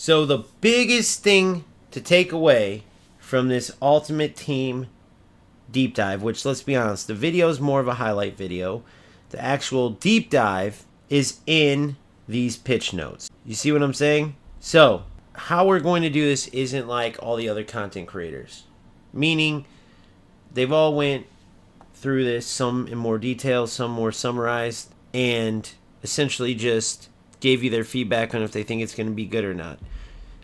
So the biggest thing to take away from this Ultimate Team deep dive, which let's be honest, the video is more of a highlight video. The actual deep dive is in these pitch notes. You see what I'm saying? So how we're going to do this isn't like all the other content creators. Meaning they've all went through this, some in more detail, some more summarized, and essentially just gave you their feedback on if they think it's going to be good or not.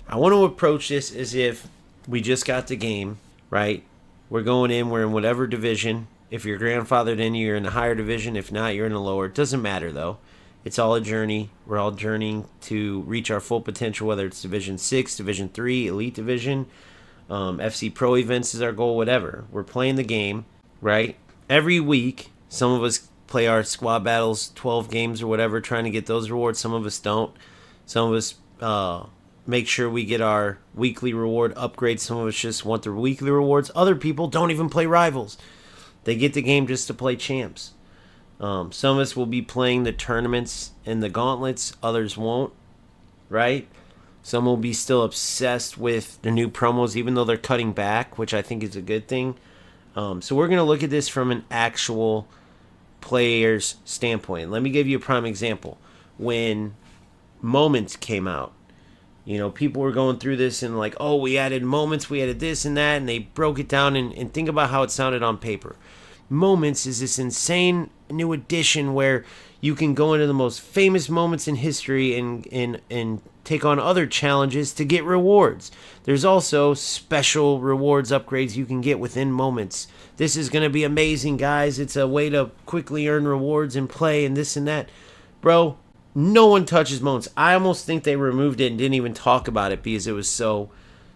I want to approach this as if we just got the game, right? We're going in, we're in whatever division. If you're grandfathered in, you're in the higher division. If not, you're in the lower. It doesn't matter, though. It's all a journey. We're all journeying to reach our full potential, whether it's Division 6, Division 3, Elite Division, FC Pro events is our goal, whatever. We're playing the game, right? Every week, some of us play our squad battles, 12 games or whatever, trying to get those rewards. Some of us don't. Some of us make sure we get our weekly reward upgrades. Some of us just want the weekly rewards. Other people don't even play rivals. They get the game just to play champs. Some of us will be playing the tournaments and the gauntlets. Others won't, right? Some will be still obsessed with the new promos, even though they're cutting back, which I think is a good thing. So we're going to look at this from an actual player's standpoint. Let me give you a prime example. When Moments came out, you know, people were going through this and like, oh, we added moments, we added this and that, and they broke it down and think about how it sounded on paper. Moments is this insane new addition where you can go into the most famous moments in history and take on other challenges to get rewards. There's also special rewards upgrades you can get within moments. This is going to be amazing, guys. It's a way to quickly earn rewards and play and this and that. Bro, no one touches moments. I almost think they removed it and didn't even talk about it because it was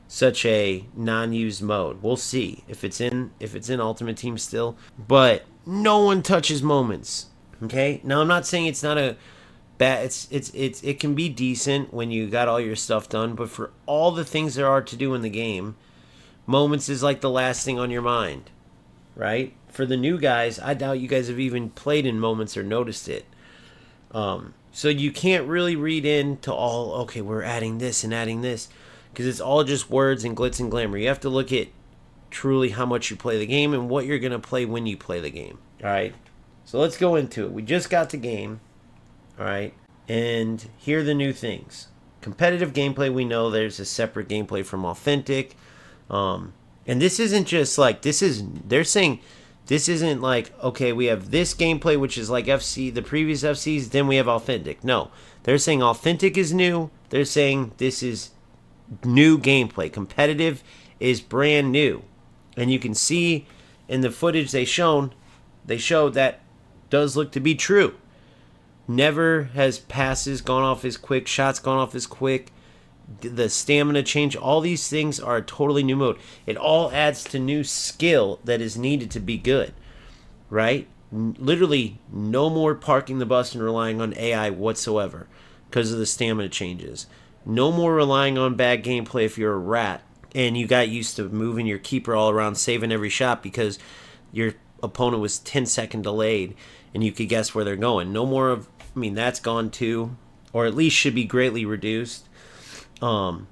such a non-used mode. We'll see if it's in Ultimate Team still, but no one touches moments. Okay? Now I'm not saying it's not a bad, it can be decent when you got all your stuff done, but for all the things there are to do in the game, moments is like the last thing on your mind, right? For the new guys, I doubt you guys have even played in moments or noticed it. So you can't really read into all, okay, we're adding this and adding this, because it's all just words and glitz and glamour. You have to look at truly how much you play the game and what you're going to play when you play the game. All right? So let's go into it. We just got the game. All right? And here are the new things. Competitive gameplay, we know there's a separate gameplay from authentic. And this isn't just like, they're saying this isn't like, okay, we have this gameplay, which is like FC, the previous FCs, then we have authentic. No, they're saying authentic is new. They're saying this is new gameplay. Competitive is brand new. And you can see in the footage they showed that does look to be true. Never has passes gone off as quick, shots gone off as quick. The stamina change, all these things are a totally new mode. It all adds to new skill that is needed to be good, right? Literally no more parking the bus and relying on AI whatsoever because of the stamina changes. No more relying on bad gameplay if you're a rat and you got used to moving your keeper all around, saving every shot because your opponent was 10-second delayed and you could guess where they're going. No more of, that's gone too, or at least should be greatly reduced. No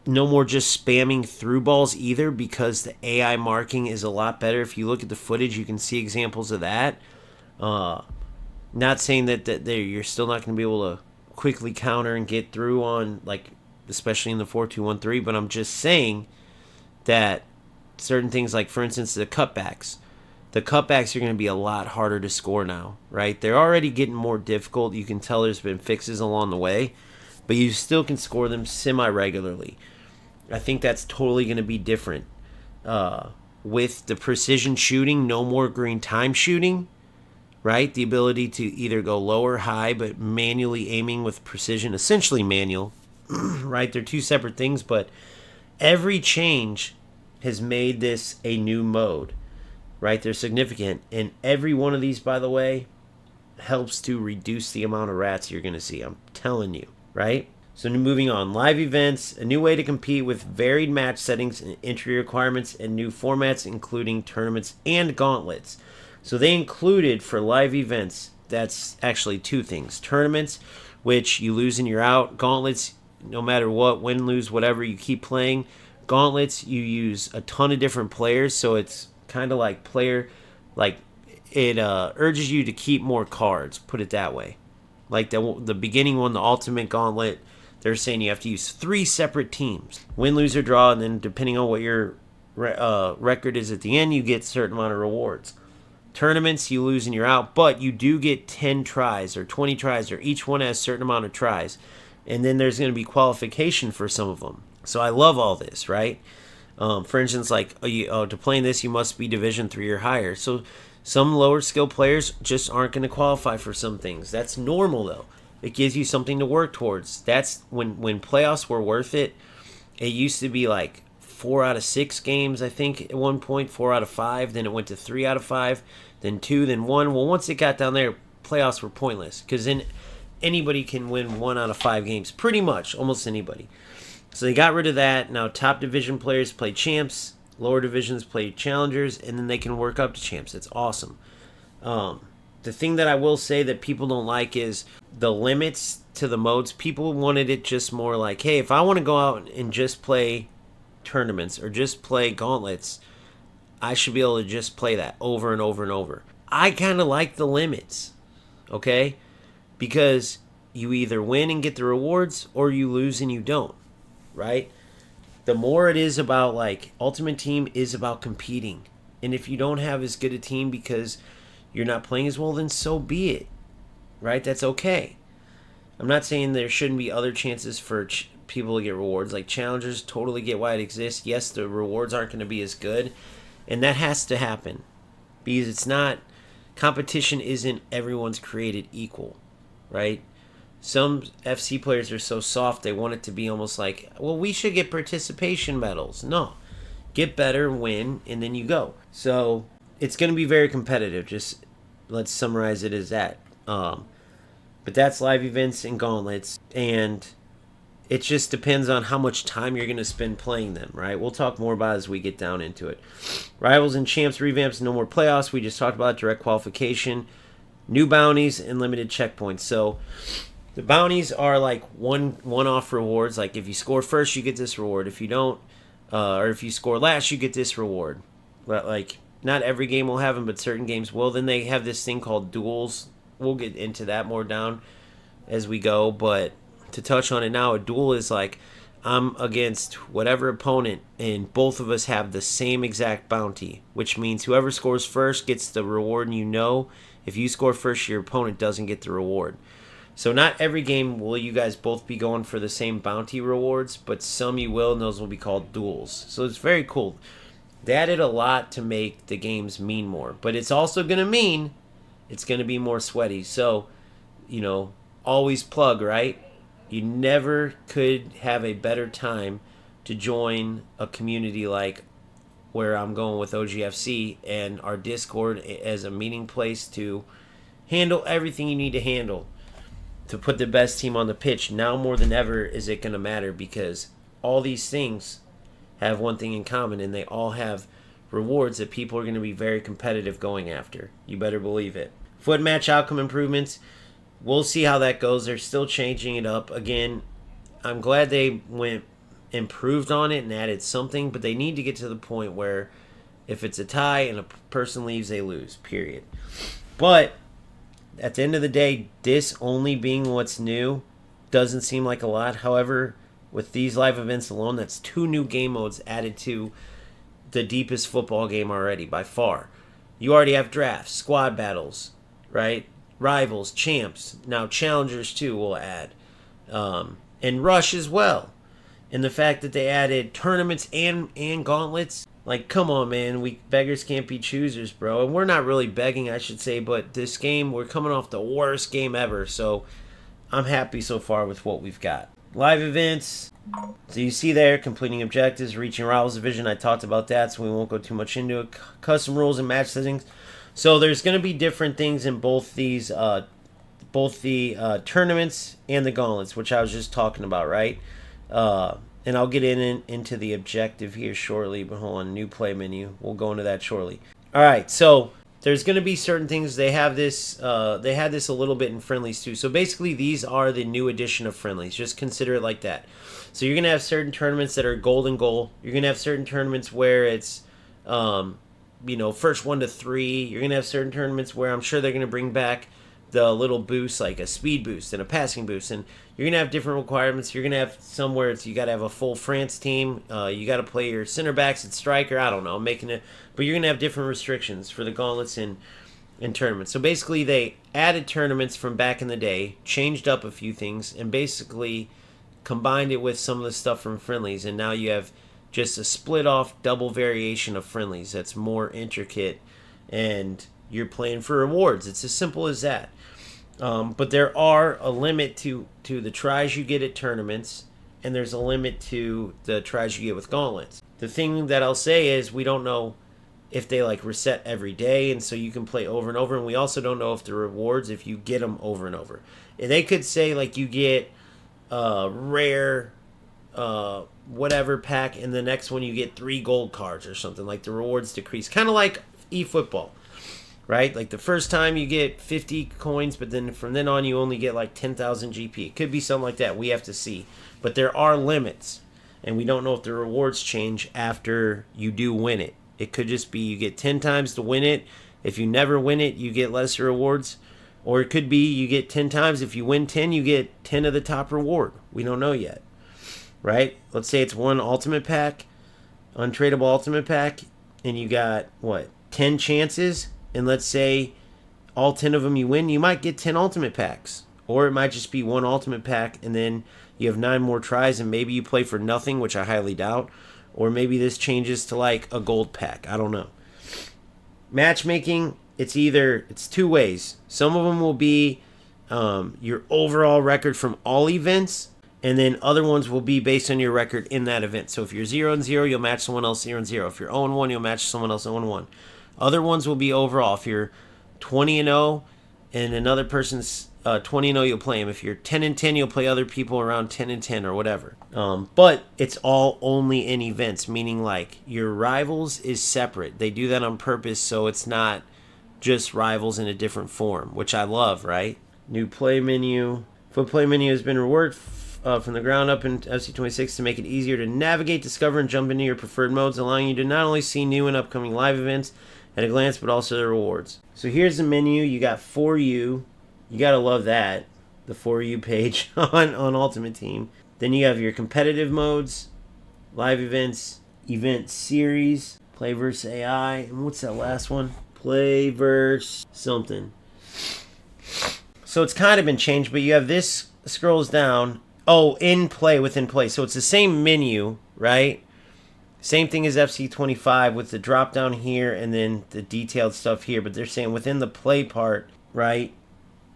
more just spamming through balls either because the AI marking is a lot better. If you look at the footage, you can see examples of that. Not saying that you're still not going to be able to quickly counter and get through on, like, especially in the 4-2-1-3, but I'm just saying that certain things, like, for instance, the cutbacks are going to be a lot harder to score now, right? They're already getting more difficult. You can tell there's been fixes along the way, but you still can score them semi-regularly. I think that's totally going to be different. With the precision shooting, no more green time shooting, right? The ability to either go low or high, but manually aiming with precision, essentially manual, right? They're two separate things, but every change has made this a new mode, right? They're significant. And every one of these, by the way, helps to reduce the amount of rats you're going to see. I'm telling you. Right? So moving on. Live events, a new way to compete with varied match settings and entry requirements and new formats, including tournaments and gauntlets. So they included for live events, that's actually two things. Tournaments, which you lose and you're out. Gauntlets, no matter what, win, lose, whatever, you keep playing. Gauntlets, you use a ton of different players, so it's kind of like it urges you to keep more cards, put it that way. Like the beginning one, the Ultimate Gauntlet, they're saying you have to use 3 separate teams. Win, lose, or draw, and then depending on what your record is at the end, you get a certain amount of rewards. Tournaments, you lose and you're out, but you do get 10 tries or 20 tries, or each one has a certain amount of tries. And then there's going to be qualification for some of them. So I love all this, right? For instance, like to play in this, you must be Division 3 or higher. So some lower skill players just aren't going to qualify for some things. That's normal, though. It gives you something to work towards. That's when playoffs were worth it. It used to be like 4 out of 6 games, I think, at one point, 4 out of 5. Then it went to 3 out of 5, then 2, then 1. Well, once it got down there, playoffs were pointless because then anybody can win 1 out of 5 games, pretty much, almost anybody. So they got rid of that. Now top division players play champs, lower divisions play challengers, and then they can work up to champs. It's awesome. The thing that I will say that people don't like is the limits to the modes. People wanted it just more like, hey, if I want to go out and just play tournaments or just play gauntlets, I should be able to just play that over and over and over. I kind of like the limits, okay? Because you either win and get the rewards or you lose and you don't, right? The more it is about, like, Ultimate Team is about competing. And if you don't have as good a team because you're not playing as well, then so be it, right? That's okay. I'm not saying there shouldn't be other chances for people to get rewards. Like challengers, totally get why it exists. Yes, the rewards aren't going to be as good, and that has to happen because it's not, competition isn't everyone's created equal, right? Some FC players are so soft they want it to be almost like, well, we should get participation medals. No, get better, win, and then you go. So it's going to be very competitive. Just let's summarize it as that. But that's live events and gauntlets, and it just depends on how much time you're going to spend playing them, right? We'll talk more about it as we get down into it. Rivals and champs revamps, no more playoffs. We just talked about direct qualification, new bounties, and limited checkpoints. So the bounties are like one-off rewards. Like if you score first, you get this reward. If you don't, or if you score last, you get this reward. But like not every game will have them, but certain games will. Then they have this thing called duels. We'll get into that more down as we go, but to touch on it now, a duel is like I'm against whatever opponent and both of us have the same exact bounty, which means whoever scores first gets the reward, and if you score first, your opponent doesn't get the reward. So not every game will you guys both be going for the same bounty rewards, but some you will, and those will be called duels. So it's very cool. They added a lot to make the games mean more, but it's also going to mean it's going to be more sweaty. So, always plug, right? You never could have a better time to join a community like where I'm going with OGFC and our Discord as a meeting place to handle everything you need to handle to put the best team on the pitch. Now more than ever is it going to matter because all these things have one thing in common, and they all have rewards that people are going to be very competitive going after. You better believe it. Foot match outcome improvements. We'll see how that goes. They're still changing it up. Again, I'm glad they improved on it and added something, but they need to get to the point where if it's a tie and a person leaves, they lose, period. But at the end of the day, this only being what's new doesn't seem like a lot. However, with these live events alone, that's 2 new game modes added to the deepest football game already by far. You already have drafts, squad battles, right? Rivals, champs, now challengers too will add, and rush as well. And the fact that they added tournaments and gauntlets, like, come on, man, we beggars can't be choosers, bro. And we're not really begging, I should say, but this game, we're coming off the worst game ever, so I'm happy so far with what we've got. Live events, so you see there, completing objectives, reaching rivals division. I talked about that, so we won't go too much into it. Custom rules and match settings. So there's going to be different things in both these, both the tournaments and the gauntlets, which I was just talking about, right? And I'll get into the objective here shortly, but hold on, new play menu. We'll go into that shortly. All right, so there's going to be certain things. They have this. They had this a little bit in friendlies too. So basically, these are the new edition of friendlies. Just consider it like that. So you're going to have certain tournaments that are gold and goal. You're going to have certain tournaments where it's, first 1 to 3. You're going to have certain tournaments where I'm sure they're going to bring back the little boost, like a speed boost and a passing boost, and you're gonna have different requirements. You're gonna have somewhere it's you got to have a full France team. You got to play your center backs at striker. I don't know, I'm making it, but you're gonna have different restrictions for the gauntlets in tournaments. So basically, they added tournaments from back in the day, changed up a few things, and basically combined it with some of the stuff from friendlies, and now you have just a split off double variation of friendlies that's more intricate, and you're playing for rewards. It's as simple as that. But there are a limit to the tries you get at tournaments, and there's a limit to the tries you get with gauntlets. The thing that I'll say is we don't know if they like reset every day, and so you can play over and over, and we also don't know if the rewards, if you get them over and over. And they could say like you get rare whatever pack, and the next one you get 3 gold cards or something, like the rewards decrease. Kind of like eFootball. Right? Like the first time you get 50 coins, but then from then on you only get like 10,000 GP. It could be something like that. We have to see. But there are limits. And we don't know if the rewards change after you do win it. It could just be you get 10 times to win it. If you never win it, you get less rewards. Or it could be you get 10 times. If you win 10, you get 10 of the top reward. We don't know yet. Right? Let's say it's one ultimate pack, untradeable ultimate pack, and you got, 10 chances? And let's say all 10 of them you win, you might get 10 ultimate packs. Or it might just be one ultimate pack, and then you have 9 more tries, and maybe you play for nothing, which I highly doubt. Or maybe this changes to like a gold pack. I don't know. Matchmaking, it's 2 ways. Some of them will be your overall record from all events, and then other ones will be based on your record in that event. So if you're 0-0, you'll match someone else 0-0. If you're 0-1, you'll match someone else 0-1. Other ones will be overall. If you're 20-0 and another person's 20-0, you'll play him. If you're 10-10, you'll play other people around 10-10 or whatever. But it's all only in events, meaning like your rivals is separate. They do that on purpose so it's not just rivals in a different form, which I love, right? New play menu. Foot play menu has been reworked from the ground up in FC26 to make it easier to navigate, discover, and jump into your preferred modes, allowing you to not only see new and upcoming live events at a glance, but also the rewards. So here's the menu. You got For You. You gotta love that. The For You page on Ultimate Team. Then you have your competitive modes, live events, event series, play versus AI, and what's that last one? Play versus something. So it's kind of been changed, but you have this scrolls down. Oh, in play, within play. So it's the same menu, right? Same thing as FC25 with the drop down here and then the detailed stuff here. But they're saying within the play part, right?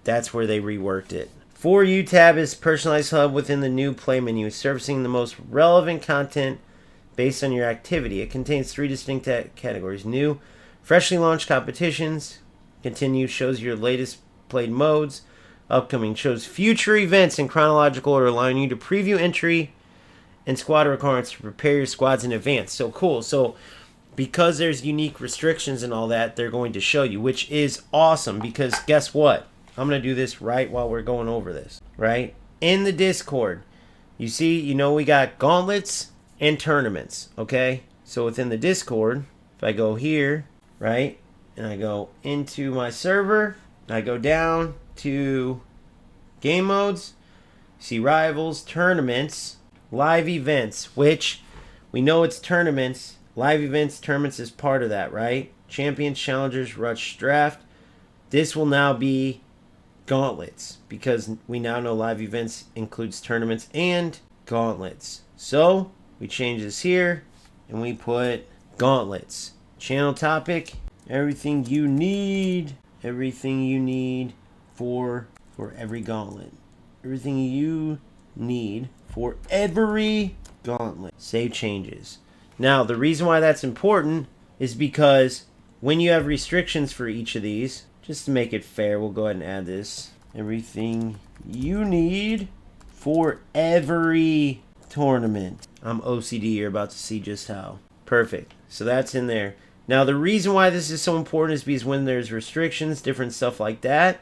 That's where they reworked it. For You tab is personalized hub within the new play menu, surfacing the most relevant content based on your activity. It contains 3 distinct categories. New, freshly launched competitions. Continue shows your latest played modes. Upcoming shows future events in chronological order, allowing you to preview entry and squad requirements to prepare your squads in advance. So cool. So because there's unique restrictions and all that, they're going to show you, which is awesome because guess what? I'm going to do this right while we're going over this, right? In the Discord, you see, we got gauntlets and tournaments, okay? So within the Discord, if I go here, right, and I go into my server, and I go down to game modes, see rivals, tournaments, live events, which we know it's tournaments. Live events, tournaments is part of that, right? Champions, challengers, rush, draft. This will now be gauntlets because we now know live events includes tournaments and gauntlets. So we change this here and we put gauntlets. Channel topic, everything you need for every gauntlet. Everything you need for every gauntlet. Save changes. Now, the reason why that's important is because when you have restrictions for each of these, just to make it fair, we'll go ahead and add this. Everything you need for every tournament. I'm OCD, you're about to see just how. Perfect. So that's in there. Now, the reason why this is so important is because when there's restrictions, different stuff like that,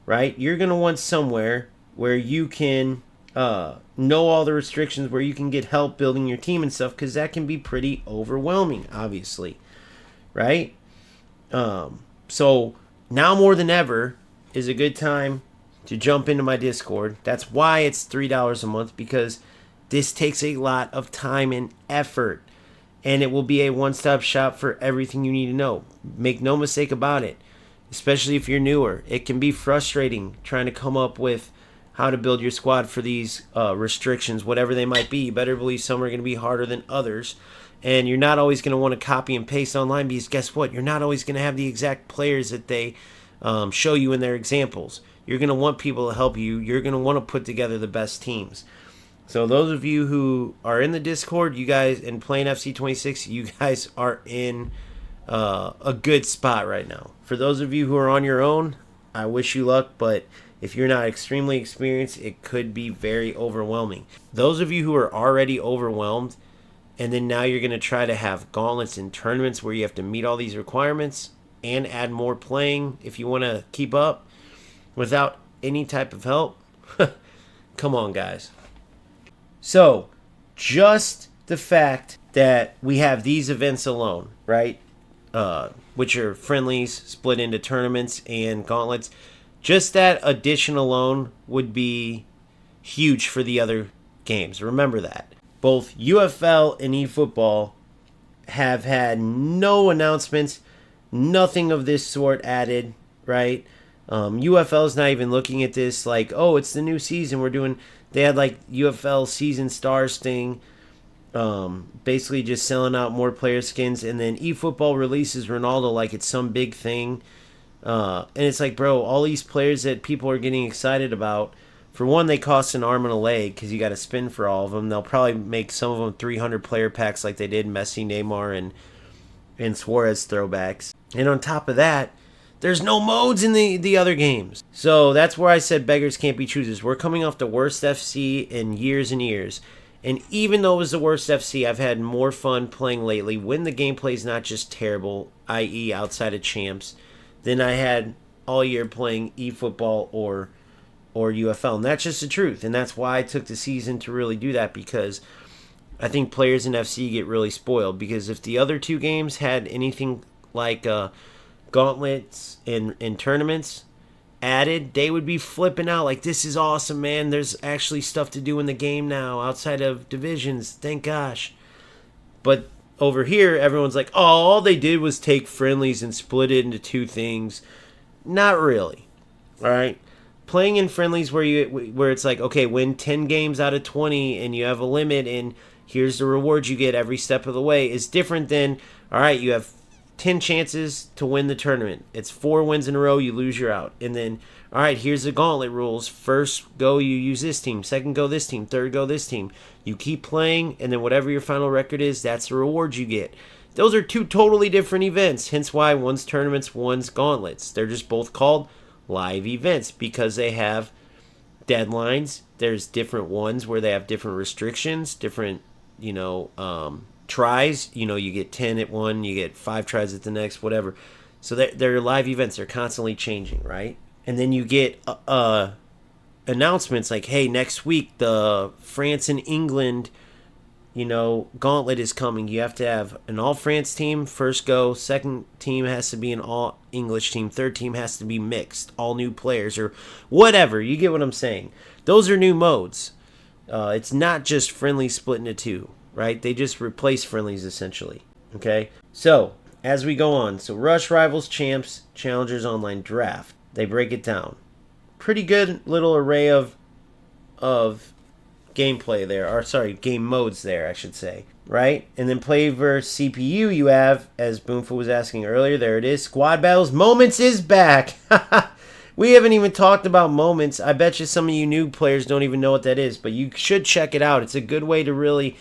right, you're going to want somewhere where you can know all the restrictions, where you can get help building your team and stuff, because that can be pretty overwhelming, obviously, right? So now more than ever is a good time to jump into my Discord. That's why it's $3 a month, because this takes a lot of time and effort, and it will be a one-stop shop for everything you need to know. Make no mistake about it, especially if you're newer. It can be frustrating trying to come up with how to build your squad for these restrictions, whatever they might be. You better believe some are going to be harder than others. And you're not always going to want to copy and paste online, because guess what? You're not always going to have the exact players that they show you in their examples. You're going to want people to help you. You're going to want to put together the best teams. So those of you who are in the Discord, you guys, and playing FC26, you guys are in a good spot right now. For those of you who are on your own, I wish you luck, but if you're not extremely experienced, it could be very overwhelming. Those of you who are already overwhelmed, and then now you're going to try to have gauntlets and tournaments where you have to meet all these requirements and add more playing if you want to keep up without any type of help. Come on, guys. So, just the fact that we have these events alone, right, which are friendlies split into tournaments and gauntlets, just that addition alone would be huge for the other games. Remember that. Both UFL and eFootball have had no announcements, nothing of this sort added, right? UFL is not even looking at this like, oh, it's the new season we're doing. They had like UFL season stars thing, basically just selling out more player skins, and then eFootball releases Ronaldo like it's some big thing. And it's like, bro, all these players that people are getting excited about, for one, they cost an arm and a leg because you got to spin for all of them. They'll probably make some of them 300 player packs like they did Messi, Neymar, and Suarez throwbacks. And on top of that, there's no modes in the other games. So that's where I said beggars can't be choosers. We're coming off the worst FC in years and years. And even though it was the worst FC, I've had more fun playing lately when the gameplay is not just terrible, i.e. outside of champs, than I had all year playing eFootball or UFL. And that's just the truth. And that's why I took the season to really do that, because I think players in FC get really spoiled. Because if the other two games had anything like gauntlets and tournaments added, they would be flipping out like, this is awesome, man. There's actually stuff to do in the game now outside of divisions. Thank gosh. But over here, everyone's like, oh, all they did was take friendlies and split it into two things. Not really. All right. Playing in friendlies where it's like, okay, win 10 games out of 20 and you have a limit and here's the reward you get every step of the way is different than, all right, you have 10 chances to win the tournament. It's 4 wins in a row, you lose, you're out. And then, all right, here's the gauntlet rules. First go, you use this team. Second go, this team. Third go, this team. You keep playing, and then whatever your final record is, that's the reward you get. Those are two totally different events, hence why one's tournaments, one's gauntlets. They're just both called live events because they have deadlines. There's different ones where they have different restrictions, different, tries. You get 10 at one, you get 5 tries at the next, whatever. So they're live events. They're constantly changing, right? And then you get announcements like, hey, next week the France and England, gauntlet is coming. You have to have an all-France team, first go. Second team has to be an all-English team. Third team has to be mixed, all new players or whatever. You get what I'm saying. Those are new modes. It's not just friendly split into two, right? They just replace friendlies essentially. Okay? So, as we go on. So, Rush, Rivals, Champs, Challengers, Online, Draft. They break it down. Pretty good little array of gameplay there. Or, sorry, game modes there, I should say. Right? And then play versus CPU you have, as Boomful was asking earlier, there it is. Squad Battles. Moments is back. We haven't even talked about Moments. I bet you some of you new players don't even know what that is, but you should check it out. It's a good way to really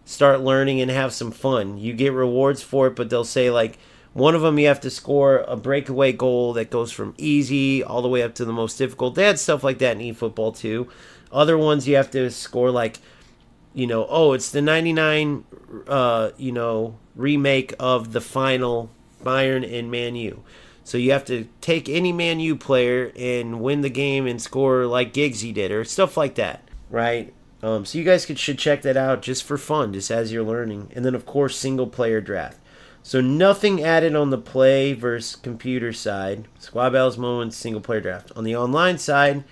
start learning and have some fun. You get rewards for it, but they'll say like one of them you have to score a breakaway goal that goes from easy all the way up to the most difficult. They had stuff like that in eFootball too. Other ones you have to score like, it's the 99, remake of the final Bayern and Man U. So you have to take any Man U player and win the game and score like Giggsy did or stuff like that, right? So you guys should check that out just for fun, just as you're learning. And then, of course, single player draft. So nothing added on the play versus computer side. Squad battles, moments, single player draft. On the online side,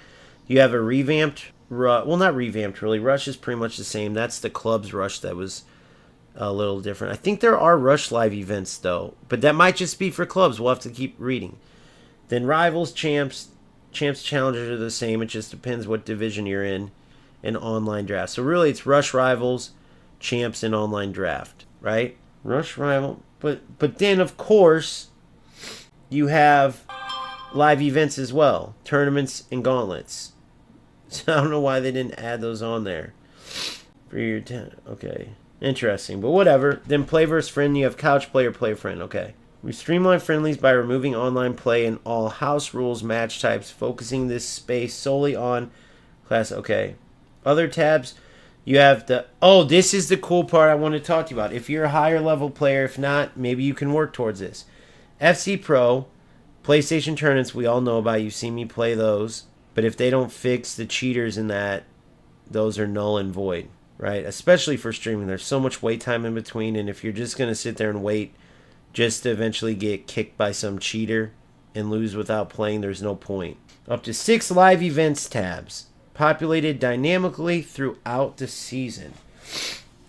you have a revamped, well, not revamped really. Rush is pretty much the same. That's the club's Rush that was a little different. I think there are Rush live events though, but that might just be for clubs. We'll have to keep reading. Then rivals, champs, challengers are the same. It just depends what division you're in, and online draft. So really, it's Rush, rivals, champs, and online draft, right? Rush, rival, but then of course you have live events as well, tournaments and gauntlets. So I don't know why they didn't add those on there for your okay. Interesting, but whatever. Then play versus friend, you have couch player, play friend. Okay. We streamline friendlies by removing online play and all house rules match types, focusing this space solely on class. Okay. Other tabs, you have the... Oh, this is the cool part I want to talk to you about. If you're a higher level player, if not, maybe you can work towards this. FC Pro, PlayStation tournaments, we all know about. You've seen me play those. But if they don't fix the cheaters in that, those are null and void. Right, especially for streaming. There's so much wait time in between, and if you're just going to sit there and wait just to eventually get kicked by some cheater and lose without playing, there's no point. Up to 6 live events tabs, populated dynamically throughout the season.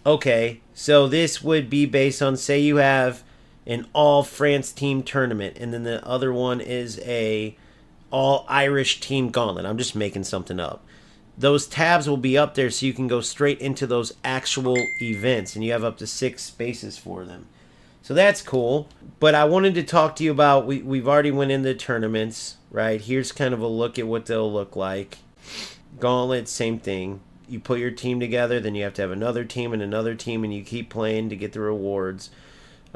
Okay, so this would be based on, say you have an all-France team tournament, and then the other one is a all-Irish team gauntlet. I'm just making something up. Those tabs will be up there so you can go straight into those actual events, and you have up to 6 spaces for them. So that's cool. But I wanted to talk to you about, we've already went into tournaments, right? Here's kind of a look at what they'll look like. Gauntlet, same thing. You put your team together, then you have to have another team and another team, and you keep playing to get the rewards.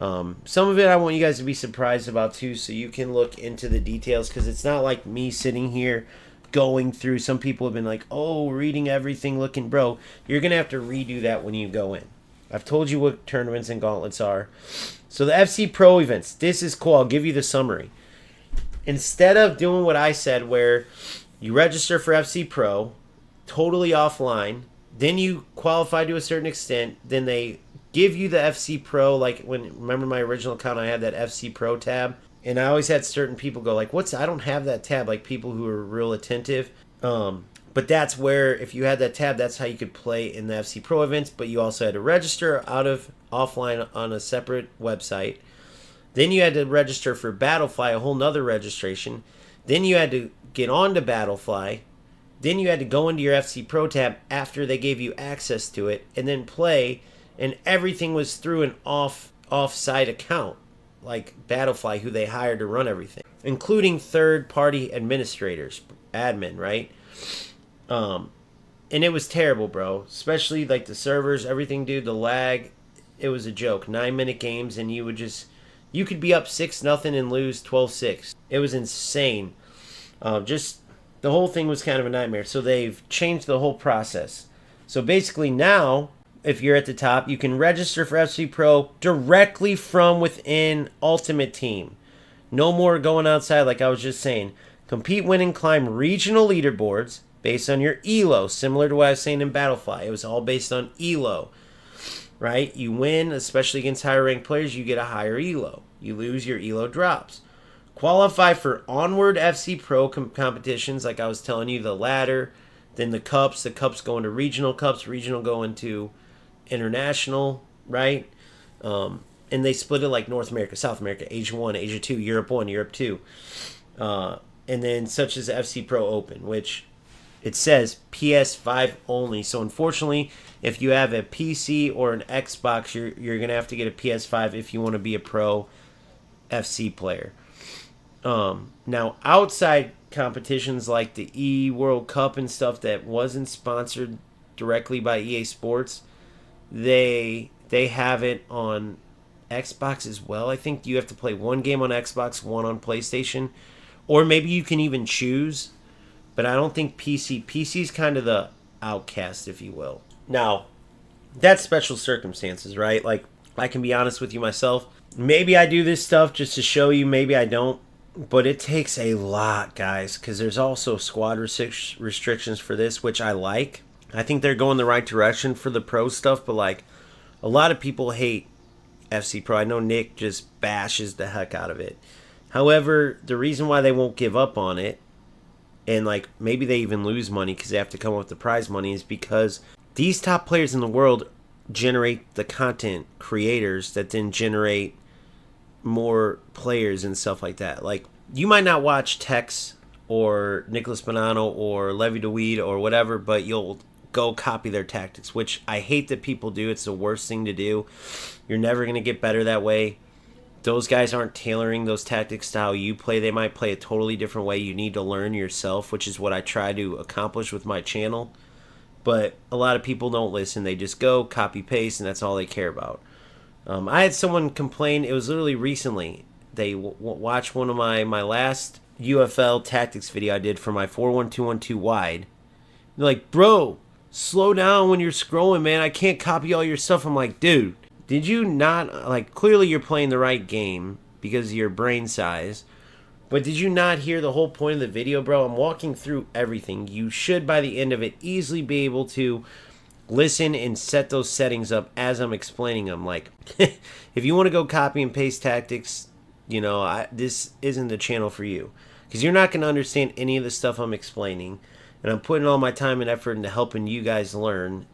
Some of it I want you guys to be surprised about too, so you can look into the details, because it's not like me sitting here going through. Some people have been like, oh, reading everything, looking, bro, you're gonna have to redo that when you go in. I've told you what tournaments and gauntlets are. So the FC Pro events, this is cool. I'll give you the summary. Instead of doing what I said, where you register for FC Pro totally offline, then you qualify to a certain extent, then they give you the FC Pro, like when, remember my original account, I had that FC Pro tab. And I always had certain people go like, I don't have that tab, like people who are real attentive. But that's where, if you had that tab, that's how you could play in the FC Pro events. But you also had to register offline on a separate website. Then you had to register for Battlefly, a whole nother registration. Then you had to get on to Battlefly. Then you had to go into your FC Pro tab after they gave you access to it, and then play. And everything was through an off-site account, like Battlefly, who they hired to run everything, including third-party administrators, admin, right? And it was terrible, bro. Especially like the servers, everything, dude. The lag, it was a joke. 9-minute games, and you could be up 6-0 and lose 12-6. It was insane. Just the whole thing was kind of a nightmare. So they've changed the whole process. So basically now, if you're at the top, you can register for FC Pro directly from within Ultimate Team. No more going outside, like I was just saying. Compete, win, and climb regional leaderboards based on your ELO, similar to what I was saying in Battlefly. It was all based on ELO, right? You win, especially against higher ranked players, you get a higher ELO. You lose, your ELO drops. Qualify for Onward FC Pro competitions, like I was telling you, the ladder, then the cups go into regional cups, regional go into international, right? And they split it like North America, South America, Asia 1, Asia 2, Europe 1, Europe 2. And then such as FC Pro Open, which it says PS5 only. So unfortunately, if you have a PC or an Xbox, you're going to have to get a PS5 if you want to be a pro FC player. Now, outside competitions like the E World Cup and stuff that wasn't sponsored directly by EA Sports, they have it on Xbox as well. I think you have to play one game on Xbox, one on PlayStation, or maybe you can even choose, but I don't think PC. PC's kind of the outcast, if you will. Now, that's special circumstances, right? Like, I can be honest with you myself. Maybe I do this stuff just to show you, maybe I don't. But it takes a lot, guys, because there's also squad restrictions for this, which I like. I think they're going the right direction for the pro stuff, but like a lot of people hate FC Pro. I know Nick just bashes the heck out of it. However, the reason why they won't give up on it, and like maybe they even lose money because they have to come up with the prize money, is because these top players in the world generate the content creators that then generate more players and stuff like that. Like, you might not watch Tex or Nicholas Bonanno or Levy DeWeed or whatever, but you'll go copy their tactics, which I hate that people do. It's the worst thing to do. You're never going to get better that way. Those guys aren't tailoring those tactics to how you play. They might play a totally different way. You need to learn yourself, which is what I try to accomplish with my channel. But a lot of people don't listen. They just go, copy, paste, and that's all they care about. I had someone complain, it was literally recently, they watched one of my last UFL tactics video I did for my 4-1-2-1-2 wide. They're like, bro, slow down when you're scrolling, man. I can't copy all your stuff. I'm like, dude, did you not, like, clearly you're playing the right game because of your brain size, but did you not hear the whole point of the video, bro? I'm walking through everything. You should, by the end of it, easily be able to listen and set those settings up as I'm explaining them. Like, if you want to go copy and paste tactics, you know, this isn't the channel for you, because you're not going to understand any of the stuff I'm explaining, and I'm putting all my time and effort into helping you guys learn.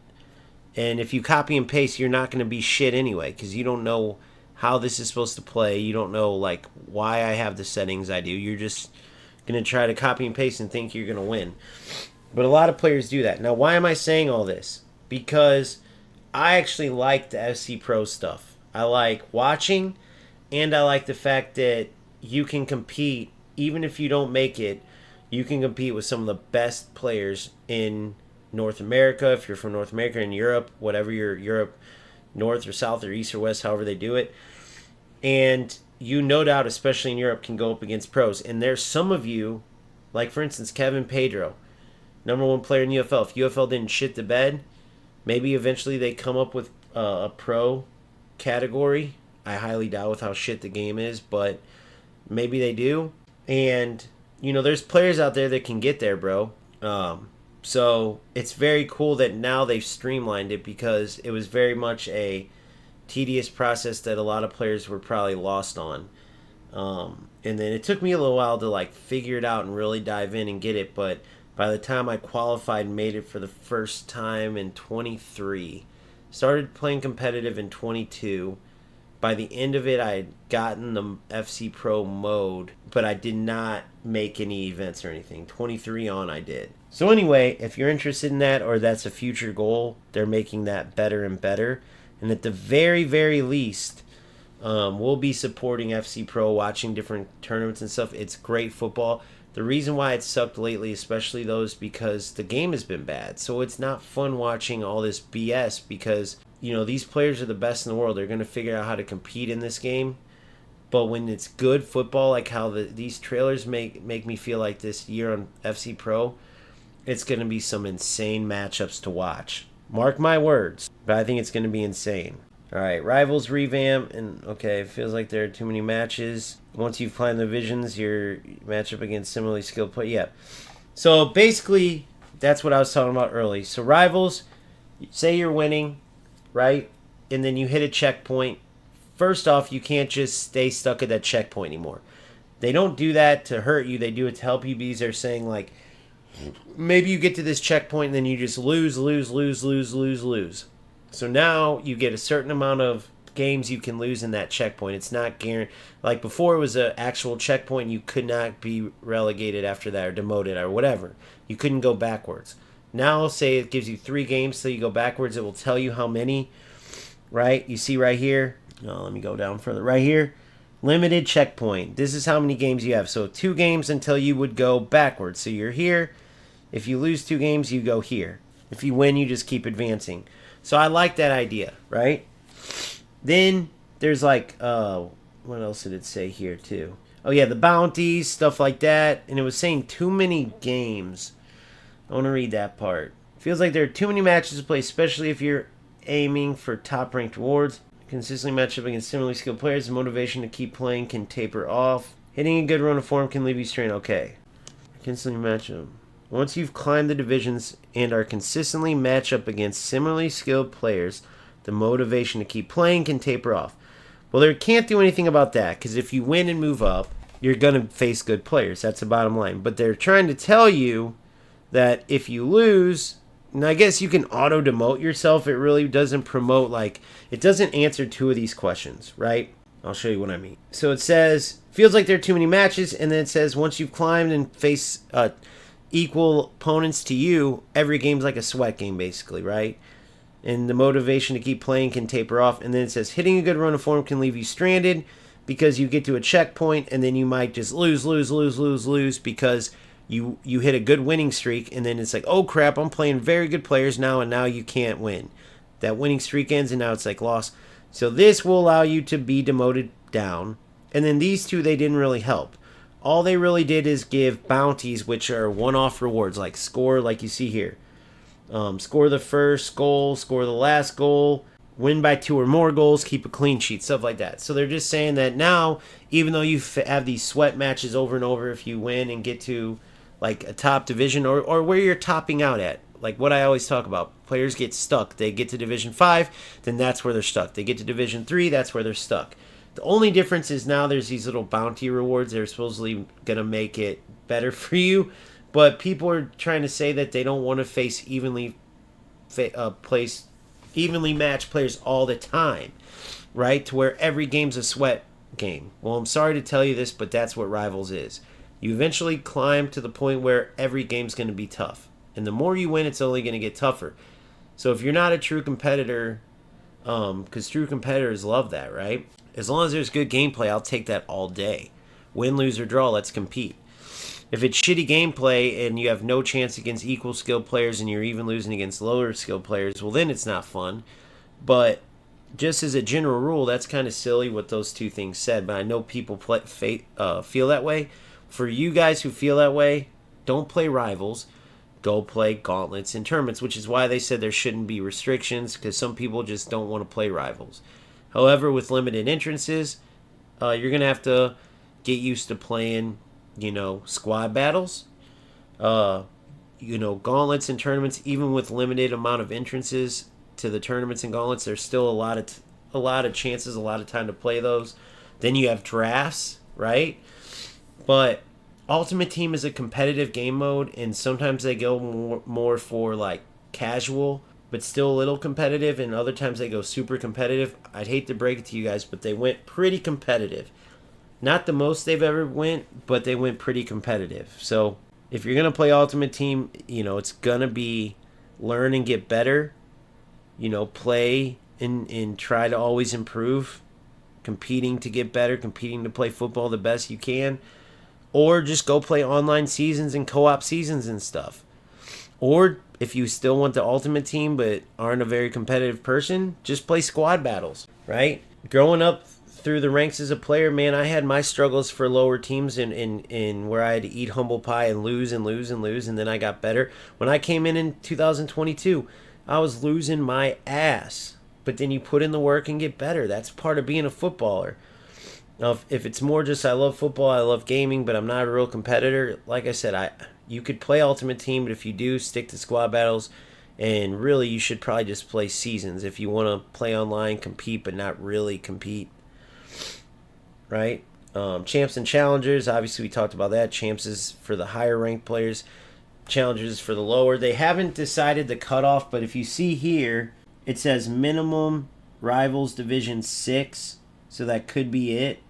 And if you copy and paste, you're not going to be shit anyway, because you don't know how this is supposed to play. You don't know, like, why I have the settings I do. You're just going to try to copy and paste and think you're going to win. But a lot of players do that. Now, why am I saying all this? Because I actually like the FC Pro stuff. I like watching, and I like the fact that you can compete, even if you don't make it, you can compete with some of the best players in North America, if you're from North America, in Europe, whatever you're, Europe, North or South or East or West, however they do it. And you, no doubt, especially in Europe, can go up against pros. And there's some of you, like for instance, Kevin Pedro, #1 player in UFL. If UFL didn't shit the bed, maybe eventually they come up with a pro category. I highly doubt with how shit the game is, but maybe they do. And, you know, there's players out there that can get there, bro. So it's very cool that now they've streamlined it, because it was very much a tedious process that a lot of players were probably lost on. And then it took me a little while to like figure it out and really dive in and get it, but by the time I qualified and made it for the first time in 23, started playing competitive in 22. By the end of it, I had gotten the FC Pro mode, but I did not make any events or anything. 23 on, I did. So anyway, if you're interested in that, or that's a future goal, they're making that better and better. And at the very, very least, we'll be supporting FC Pro, watching different tournaments and stuff. It's great football. The reason why it sucked lately, especially those, because the game has been bad. So it's not fun watching all this BS, because, you know, these players are the best in the world. They're going to figure out how to compete in this game. But when it's good football, like how these trailers make me feel like this year on FC Pro, it's going to be some insane matchups to watch. Mark my words. But I think it's going to be insane. All right, Rivals revamp, and okay, it feels like there are too many matches. Once you've climbed the divisions, your matchup against similarly skilled players. Yeah. So basically, that's what I was talking about early. So Rivals, say you're winning, right? And then you hit a checkpoint. First off, you can't just stay stuck at that checkpoint anymore. They don't do that to hurt you. They do it to help you, because they're saying, like, maybe you get to this checkpoint and then you just lose. So now you get a certain amount of games you can lose in that checkpoint. It's not guaranteed. Like before, it was an actual checkpoint. You could not be relegated after that or demoted or whatever. You couldn't go backwards. Now, say it gives you 3 games, so you go backwards. It will tell you how many, right? You see right here. No, let me go down further. Right here, limited checkpoint. This is how many games you have. So 2 games until you would go backwards. So you're here. If you lose 2 games, you go here. If you win, you just keep advancing. So I like that idea, right? Then there's like, what else did it say here too? Oh yeah, the bounties, stuff like that. And it was saying too many games. I want to read that part. Feels like there are too many matches to play, especially if you're aiming for top-ranked rewards. Consistently match up against similarly skilled players. The motivation to keep playing can taper off. Hitting a good run of form can leave you strained. Okay. Consistently match up. Once you've climbed the divisions and are consistently matched up against similarly skilled players, the motivation to keep playing can taper off. Well, they can't do anything about that, because if you win and move up, you're going to face good players. That's the bottom line. But they're trying to tell you that if you lose, and I guess you can auto-demote yourself. It really doesn't promote, like, it doesn't answer two of these questions, right? I'll show you what I mean. So it says, feels like there are too many matches, and then it says, once you've climbed and face equal opponents to you, every game's like a sweat game, basically, right? And the motivation to keep playing can taper off. And then it says, hitting a good run of form can leave you stranded because you get to a checkpoint, and then you might just lose because you hit a good winning streak, and then it's like, oh crap, I'm playing very good players now, and now you can't win. That winning streak ends, and now it's like loss. So this will allow you to be demoted down. And then these two, they didn't really help. All they really did is give bounties, which are one-off rewards, like score, like you see here. Score the first goal, score the last goal, win by 2 or more goals, keep a clean sheet, stuff like that. So they're just saying that now, even though you have these sweat matches over and over, if you win and get to like a top division or where you're topping out at, like what I always talk about, players get stuck. They get to Division 5, then that's where they're stuck. They get to Division 3, that's where they're stuck. The only difference is now there's these little bounty rewards that are supposedly going to make it better for you. But people are trying to say that they don't want to face evenly matched players all the time, right? To where every game's a sweat game. Well, I'm sorry to tell you this, but that's what Rivals is. You eventually climb to the point where every game's going to be tough. And the more you win, it's only going to get tougher. So if you're not a true competitor, because true competitors love that, right? As long as there's good gameplay, I'll take that all day. Win, lose, or draw, let's compete. If it's shitty gameplay and you have no chance against equal skilled players and you're even losing against lower skilled players, well, then it's not fun. But just as a general rule, that's kind of silly what those two things said. But I know people feel that way. For you guys who feel that way, don't play Rivals. Go play Gauntlets and Tournaments, which is why they said there shouldn't be restrictions, because some people just don't want to play Rivals. However, with limited entrances, you're going to have to get used to playing, squad battles, gauntlets and tournaments. Even with limited amount of entrances to the tournaments and gauntlets, there's still a lot of chances, a lot of time to play those. Then you have drafts, right? But Ultimate Team is a competitive game mode, and sometimes they go more for like casual, but still a little competitive, and other times they go super competitive. I'd hate to break it to you guys, but they went pretty competitive. Not the most they've ever went, but they went pretty competitive. So if you're going to play Ultimate Team, it's going to be learn and get better. Play and try to always improve. Competing to get better, competing to play football the best you can. Or just go play online seasons and co-op seasons and stuff. Or if you still want the Ultimate Team but aren't a very competitive person, just play squad battles, right? Growing up through the ranks as a player, man, I had my struggles for lower teams in where I had to eat humble pie and lose, and then I got better. When I came in 2022, I was losing my ass. But then you put in the work and get better. That's part of being a footballer. Now, if it's more just I love football, I love gaming, but I'm not a real competitor, like I said, you could play Ultimate Team, but if you do, stick to squad battles. And really, you should probably just play seasons if you want to play online, compete, but not really compete. Right? Champs and challengers, obviously we talked about that. Champs is for the higher ranked players. Challengers is for the lower. They haven't decided the cutoff, but if you see here, it says minimum Rivals Division 6, so that could be it.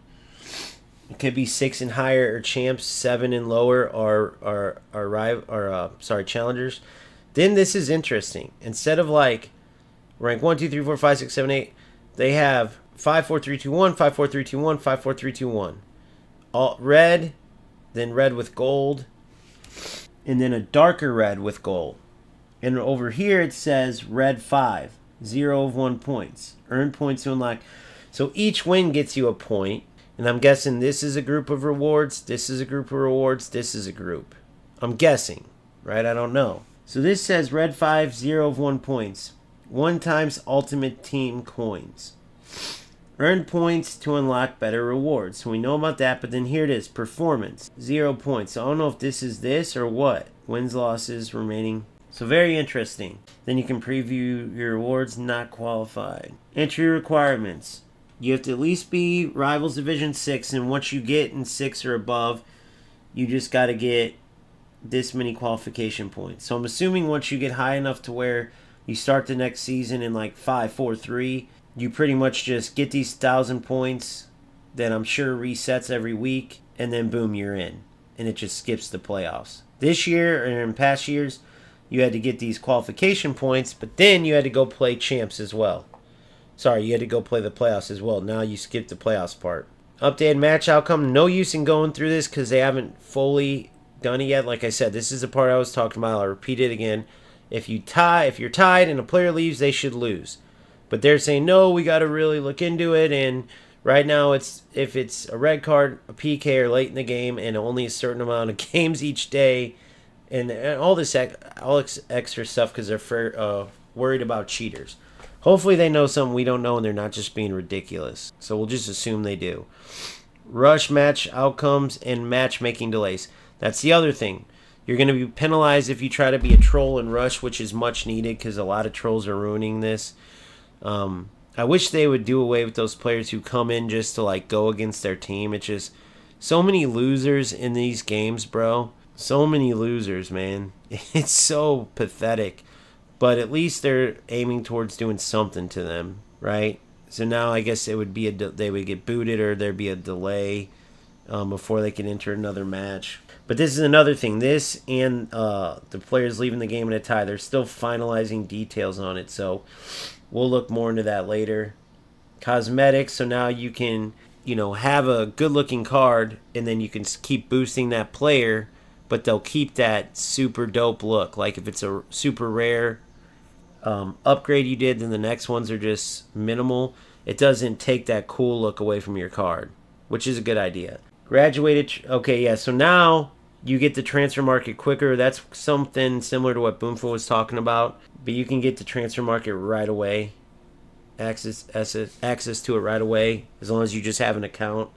It could be 6 and higher, or champs 7 and lower, or challengers. Then this is interesting. Instead of like rank 1, 2, 3, 4, 5, 6, 7, 8, they have 5, 4, 3, 2, 1, 5, 4, 3, 2, 1, 5, 4, 3, 2, 1. All red, then red with gold, and then a darker red with gold. And over here it says red 5, 0 of 1 points. Earn points to unlock. So each win gets you a point. And I'm guessing this is a group of rewards, this is a group of rewards, this is a group. I'm guessing, right? I don't know. So this says red 5, 0 of 1 points. 1 times Ultimate Team coins. Earn points to unlock better rewards. So we know about that, but then here it is. Performance. 0 points. So I don't know if this is this or what. Wins, losses, remaining. So very interesting. Then you can preview your rewards not qualified. Entry requirements. You have to at least be Rivals Division 6, and once you get in 6 or above, you just got to get this many qualification points. So I'm assuming once you get high enough to where you start the next season in like 5, 4, 3, you pretty much just get these 1,000 points, then I'm sure resets every week, and then boom, you're in. And it just skips the playoffs. This year, or in past years, you had to get these qualification points, but then you had to go play champs as well. Sorry, you had to go play the playoffs as well. Now you skip the playoffs part. Updated match outcome. No use in going through this because they haven't fully done it yet. Like I said, this is the part I was talking about. I'll repeat it again. If you're tied and a player leaves, they should lose. But they're saying, no, we got to really look into it. And right now, if it's a red card, a PK, or late in the game, and only a certain amount of games each day, and all this extra stuff because they're worried about cheaters. Hopefully they know something we don't know and they're not just being ridiculous. So we'll just assume they do. Rush match outcomes and matchmaking delays. That's the other thing. You're going to be penalized if you try to be a troll and rush, which is much needed because a lot of trolls are ruining this. I wish they would do away with those players who come in just to like go against their team. It's just so many losers in these games, bro. So many losers, man. It's so pathetic. But at least they're aiming towards doing something to them, right? So now I guess it would be they would get booted or there'd be a delay before they can enter another match. But this is another thing. This and the players leaving the game in a tie, they're still finalizing details on it. So we'll look more into that later. Cosmetics. So now you can, have a good-looking card, and then you can keep boosting that player, but they'll keep that super dope look. Like if it's a super rare upgrade you did, then the next ones are just minimal. It doesn't take that cool look away from your card, which is a good idea. Graduated. Okay, yeah. So now you get the transfer market quicker. That's something similar to what Boomful was talking about. But you can get the transfer market right away. Access to it right away as long as you just have an account.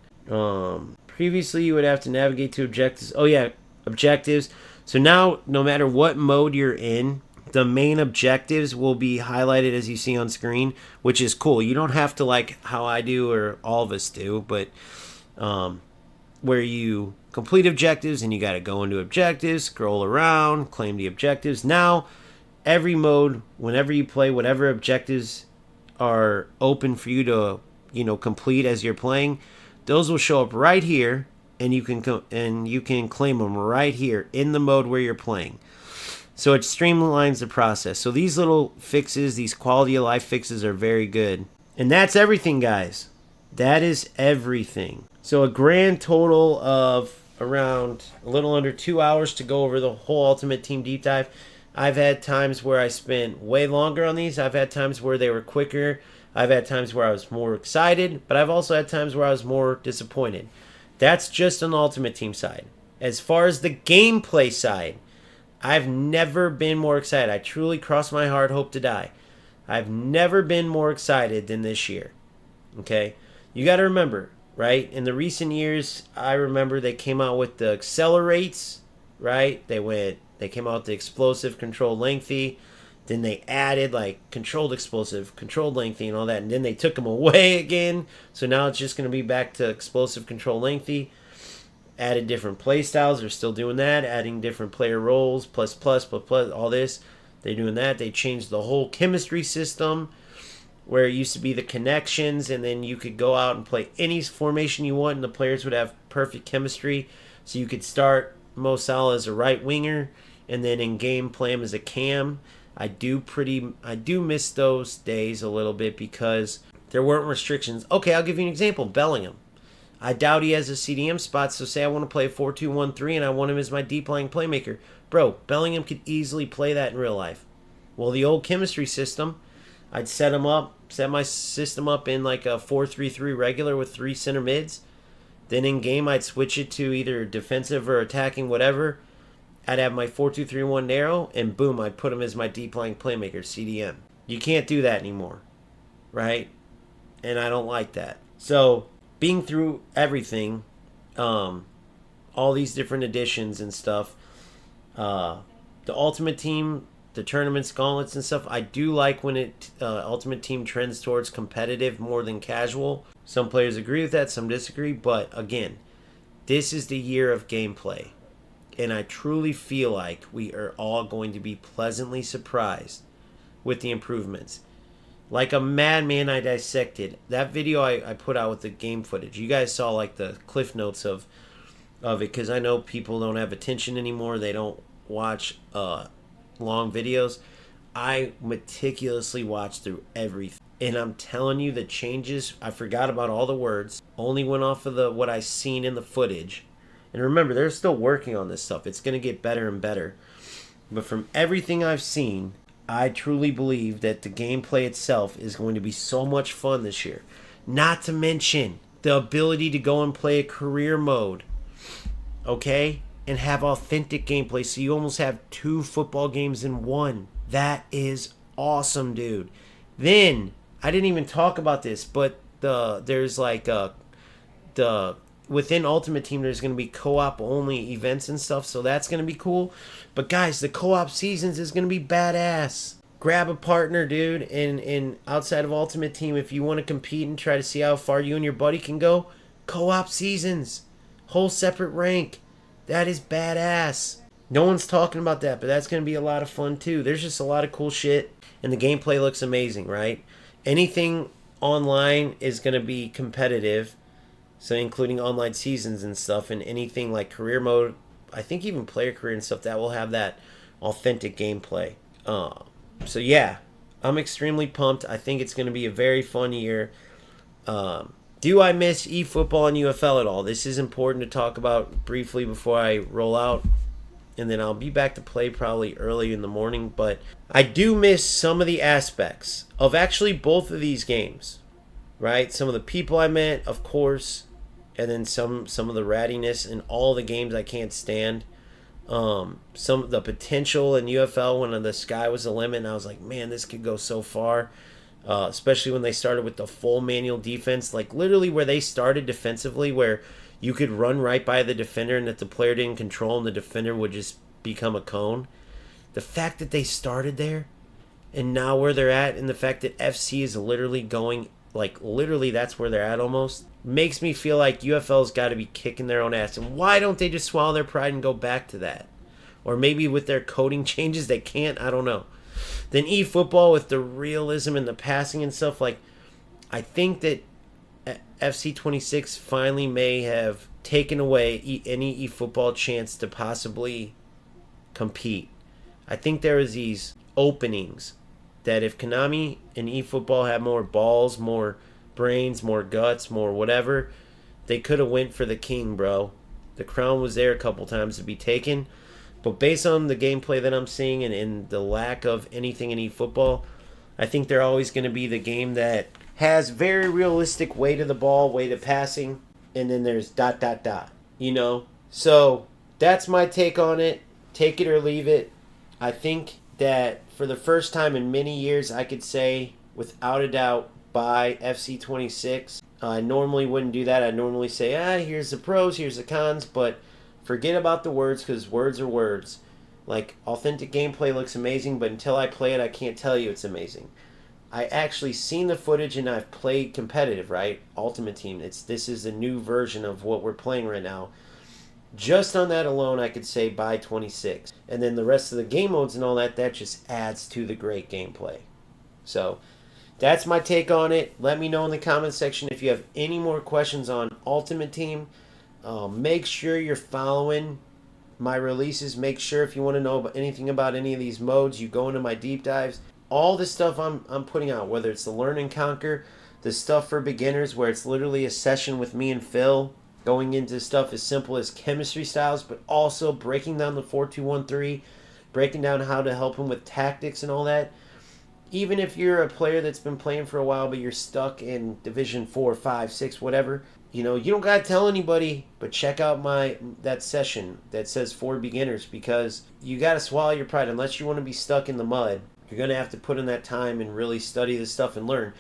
Previously, you would have to navigate to objectives. Oh, yeah, objectives. So now, no matter what mode you're in, the main objectives will be highlighted as you see on screen, which is cool. You don't have to like how I do or all of us do, but where you complete objectives and you got to go into objectives, scroll around, claim the objectives. Now, every mode, whenever you play, whatever objectives are open for you to, complete as you're playing, those will show up right here, and you can claim them right here in the mode where you're playing. So it streamlines the process. So these little fixes, these quality of life fixes are very good. And that's everything, guys. That is everything. So a grand total of around a little under 2 hours to go over the whole Ultimate Team Deep Dive. I've had times where I spent way longer on these. I've had times where they were quicker. I've had times where I was more excited. But I've also had times where I was more disappointed. That's just on the Ultimate Team side. As far as the gameplay side, I've never been more excited. I truly, cross my heart, hope to die. I've never been more excited than this year. Okay? You got to remember, right? In the recent years, I remember they came out with the accelerates, right? They came out with the explosive, controlled, lengthy. Then they added like controlled explosive, controlled lengthy, and all that. And then they took them away again. So now it's just going to be back to explosive, controlled, lengthy. Added different play styles. They're still doing that. Adding different player roles, plus, all this. They're doing that. They changed the whole chemistry system where it used to be the connections, and then you could go out and play any formation you want, and the players would have perfect chemistry. So you could start Mo Salah as a right winger, and then in game play him as a cam. I do miss those days a little bit because there weren't restrictions. Okay, I'll give you an example. Bellingham. I doubt he has a CDM spot, so say I want to play 4-2-1-3 and I want him as my deep lying playmaker. Bro, Bellingham could easily play that in real life. Well, the old chemistry system, I'd set my system up in like a 4-3-3 regular with 3 center mids. Then in game, I'd switch it to either defensive or attacking, whatever. I'd have my 4-2-3-1 narrow, and boom, I'd put him as my deep lying playmaker, CDM. You can't do that anymore, right? and I don't like that. So being through everything, all these different editions and stuff, the Ultimate Team, the tournaments, gauntlets and stuff, I do like when Ultimate Team trends towards competitive more than casual. Some players agree with that, some disagree, but again, this is the year of gameplay. And I truly feel like we are all going to be pleasantly surprised with the improvements. Like a madman, I dissected that video I put out with the game footage. You guys saw like the cliff notes of it, because I know people don't have attention anymore. They don't watch long videos. I meticulously watched through everything, and I'm telling you, the changes, I forgot about all the words, only went off of what I seen in the footage. And remember, they're still working on this stuff. It's going to get better and better. But from everything I've seen, I truly believe that the gameplay itself is going to be so much fun this year. Not to mention the ability to go and play a career mode, okay? And have authentic gameplay, so you almost have 2 football games in one. That is awesome, dude. Then, I didn't even talk about this, but there's like within Ultimate Team, there's going to be co-op only events and stuff, so that's going to be cool. But guys, the co-op seasons is going to be badass. Grab a partner, dude, and outside of Ultimate Team, if you want to compete and try to see how far you and your buddy can go, co-op seasons, whole separate rank. That is badass. No one's talking about that, but that's going to be a lot of fun too. There's just a lot of cool shit, and the gameplay looks amazing, right? Anything online is going to be competitive, so including online seasons and stuff, and anything like career mode, I think even player career and stuff, that will have that authentic gameplay. So yeah, I'm extremely pumped. I think it's going to be a very fun year. Do I miss eFootball and UFL at all? This is important to talk about briefly before I roll out, and then I'll be back to play probably early in the morning. But I do miss some of the aspects of actually both of these games, right? Some of the people I met, of course, and then some of the rattiness in all the games I can't stand. Some of the potential in UFL when the sky was the limit, and I was like, man, this could go so far. Especially when they started with the full manual defense, like literally where they started defensively, where you could run right by the defender and that the player didn't control and the defender would just become a cone. The fact that they started there and now where they're at, and the fact that FC is literally going, like literally that's where they're at almost, makes me feel like UFL's got to be kicking their own ass. And why don't they just swallow their pride and go back to that? Or maybe with their coding changes they can't, I don't know. Then eFootball with the realism and the passing and stuff, like I think that FC26 finally may have taken away any eFootball chance to possibly compete. I think there is these openings that if Konami and eFootball had more balls, more brains, more guts, more whatever, they could have went for the king, bro. The crown was there a couple times to be taken. But based on the gameplay that I'm seeing and the lack of anything in eFootball, I think they're always going to be the game that has very realistic way to the ball, way to passing, and then there's ... you know? So that's my take on it. Take it or leave it. I think that for the first time in many years, I could say without a doubt buy FC26. I normally wouldn't do that. I normally say, here's the pros, here's the cons, but forget about the words, because words are words. Like, authentic gameplay looks amazing, but until I play it, I can't tell you it's amazing. I actually seen the footage and I've played competitive, right? Ultimate Team. This is a new version of what we're playing right now. Just on that alone, I could say buy 26. And then the rest of the game modes and all that just adds to the great gameplay. So, that's my take on it. Let me know in the comment section if you have any more questions on Ultimate Team. Make sure you're following my releases. Make sure if you want to know anything about any of these modes, you go into my deep dives. All the stuff I'm putting out, whether it's the Learn and Conquer, the stuff for beginners where it's literally a session with me and Phil, going into stuff as simple as chemistry styles, but also breaking down the 4-2-1-3, breaking down how to help him with tactics and all that. Even if you're a player that's been playing for a while, but you're stuck in Division 4, 5, 6, whatever, you know, you don't got to tell anybody, but check out that session that says for beginners, because you got to swallow your pride. Unless you want to be stuck in the mud, you're going to have to put in that time and really study this stuff and learn.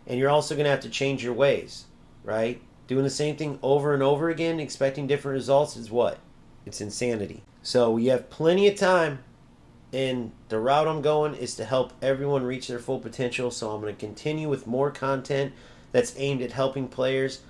And you're also going to have to change your ways, right? Doing the same thing over and over again, expecting different results is what? It's insanity. So you have plenty of time, and the route I'm going is to help everyone reach their full potential. So I'm going to continue with more content that's aimed at helping players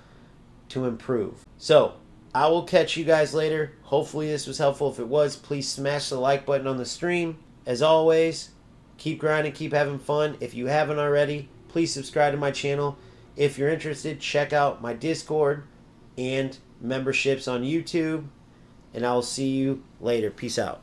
to improve. So I will catch you guys later. Hopefully this was helpful. If it was, please smash the like button on the stream. As always, keep grinding, keep having fun. If you haven't already, please subscribe to my channel. If you're interested, check out my Discord and memberships on YouTube. And I will see you later. Peace out.